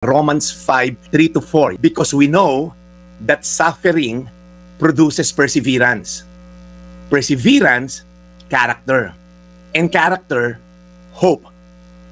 Romans 5:3-4, because we know that suffering produces perseverance. Perseverance, character. And character, hope.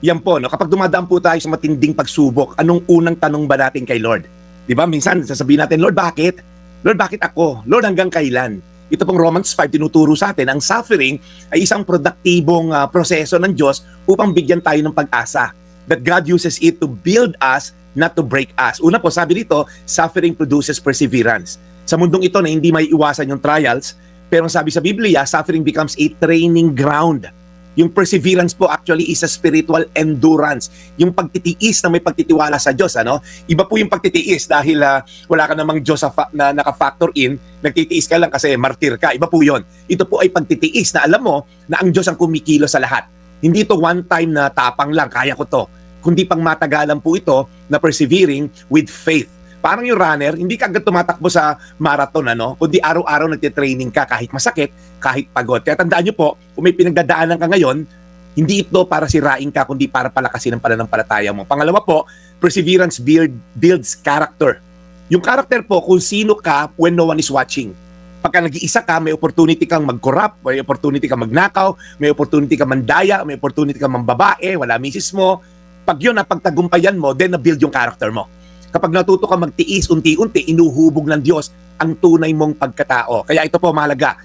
Yan po, no? Kapag dumadaan po tayo sa matinding pagsubok, anong unang tanong ba natin kay Lord? Di ba? Minsan, sasabihin natin, Lord, bakit? Lord, bakit ako? Lord, hanggang kailan? Ito pong Romans 5, tinuturo sa atin, ang suffering ay isang produktibong proseso ng Diyos upang bigyan tayo ng pag-asa. That God uses it to build us, not to break us. Una po, sabi dito, suffering produces perseverance. Sa mundong ito na hindi may iwasan yung trials, pero sabi sa Biblia, suffering becomes a training ground. Yung perseverance po actually is a spiritual endurance. Yung pagtitiis na may pagtitiwala sa Diyos. Ano? Iba po yung pagtitiis dahil wala ka namang Diyos na naka-factor in, nagtitiis ka lang kasi martir ka. Iba po yun. Ito po ay pagtitiis na alam mo na ang Diyos ang kumikilo sa lahat. Hindi ito one time na tapang lang, kaya ko to. Kundi pang matagalan po ito na persevering with faith. Parang yung runner, hindi ka agad tumatakbo sa marathon, ano? Kundi araw-araw nagtitraining ka kahit masakit, kahit pagod. Kaya tandaan nyo po, kung may pinagdadaanan ka ngayon, hindi ito para sirain ka, kundi para palakasin ang pananampalataya mo. Pangalawa po, perseverance builds character. Yung character po, kung sino ka when no one is watching. Pagka nag-iisa ka, may opportunity kang mag-corrupt, may opportunity kang magnakaw, may opportunity kang mandaya, may opportunity kang mambabae, wala misis mo. Pag yun, napagtagumpayan mo, then na-build yung character mo. Kapag natuto ka magtiis, unti-unti, inuhubog ng Diyos ang tunay mong pagkatao. Kaya ito po mahalaga,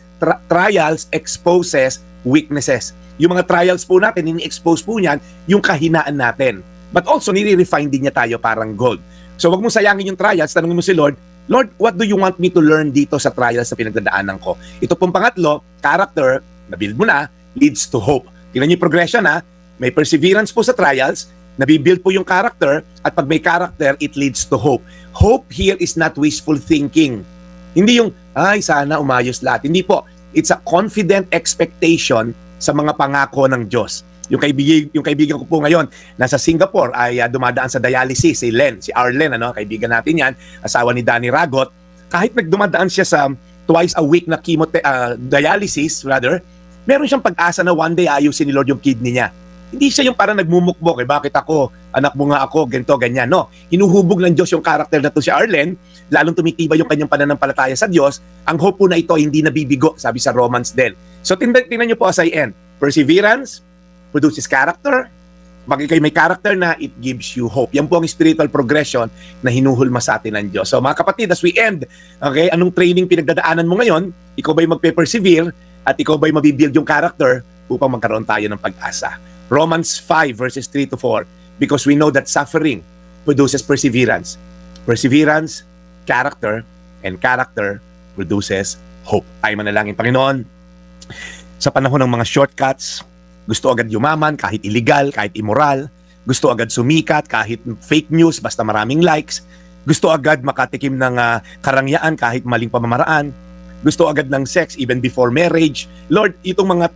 trials exposes weaknesses. Yung mga trials po natin, ini-expose po niyan yung kahinaan natin. But also, nire-refine din niya tayo parang gold. So wag mo sayangin yung trials, tanongin mo si Lord, Lord, what do you want me to learn dito sa trials na pinagdadaanan ko? Ito pong pangatlo, character, na-build mo na, leads to hope. Tingnan niyo yung progression ha, may perseverance po sa trials, nabibuild po yung character, at pag may character, it leads to hope. Hope here is not wishful thinking. Hindi yung, ay, sana umayos lahat. Hindi po. It's a confident expectation sa mga pangako ng Diyos. Yung kaibigan ko po ngayon, nasa Singapore, ay dumadaan sa dialysis, si Arlen, ano? Kaibigan natin yan, asawa ni Danny Ragot. Kahit nagdumadaan siya sa twice a week na dialysis, meron siyang pag-asa na one day ayusin ni Lord yung kidney niya. Hindi siya yung parang nagmumukbok, bakit ako, anak mo nga ako, ganito, ganyan. No, hinuhubog ng Diyos yung karakter na to si Arlen, lalong tumitibay yung kanyang pananampalataya sa Diyos. Ang hope po na ito hindi nabibigo, sabi sa Romans din. So tingnan niyo po as I end. Perseverance produces character. Pag kayo may character na, it gives you hope. Yan po ang spiritual progression na hinuhulma sa atin ng Diyos. So mga kapatid, as we end, okay, anong training pinagdadaanan mo ngayon? Ikaw ba'y magpe-persevere at ikaw ba'y mabibuild yung character upang magkaroon tayo ng pag-asa? Romans 5 verses 3-4, because we know that suffering produces perseverance. Perseverance, character, and character produces hope. Tayo manalangin, Panginoon. Sa panahon ng mga shortcuts, gusto agad yumaman kahit illegal, kahit immoral. Gusto agad sumikat kahit fake news, basta maraming likes. Gusto agad makatikim ng karangyaan kahit maling pamamaraan. Gusto agad ng sex even before marriage. Lord, itong mga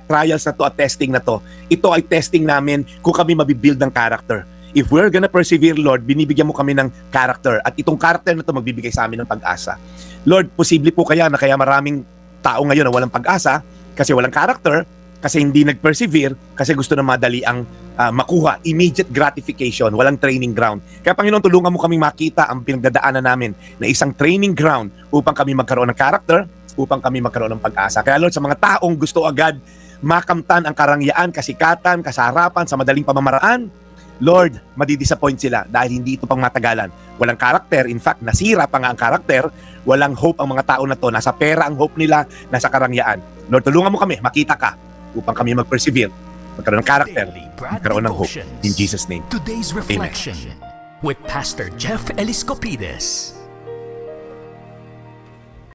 trials na to at testing na to, ito ay testing namin kung kami mabibuild ng character. If we're gonna persevere, Lord, binibigyan mo kami ng character at itong character na to magbibigay sa amin ng pag-asa. Lord, posible po kaya na kaya maraming tao ngayon na walang pag-asa kasi walang character, kasi hindi nag-persevere, kasi gusto na madali ang makuha, immediate gratification, walang training ground. Kaya Panginoon, tulungan mo kami makita ang pinagdadaanan namin na isang training ground upang kami magkaroon ng character, upang kami magkaroon ng pag-asa. Kaya Lord, sa mga taong gusto agad makamtan ang karangyaan, kasikatan, kasarapan sa madaling pamamaraan, Lord, madidisappoint sila dahil hindi ito pang matagalan. Walang character, in fact, nasira pa nga ang character, walang hope ang mga tao na to, nasa pera ang hope nila, nasa karangyaan. Lord, tulungan mo kami, makita ka, upang kami mag-persevere, magkaroon ng character, magkaroon ng hope. In Jesus' name, Today's Reflection with Pastor Jeff Eliscopides.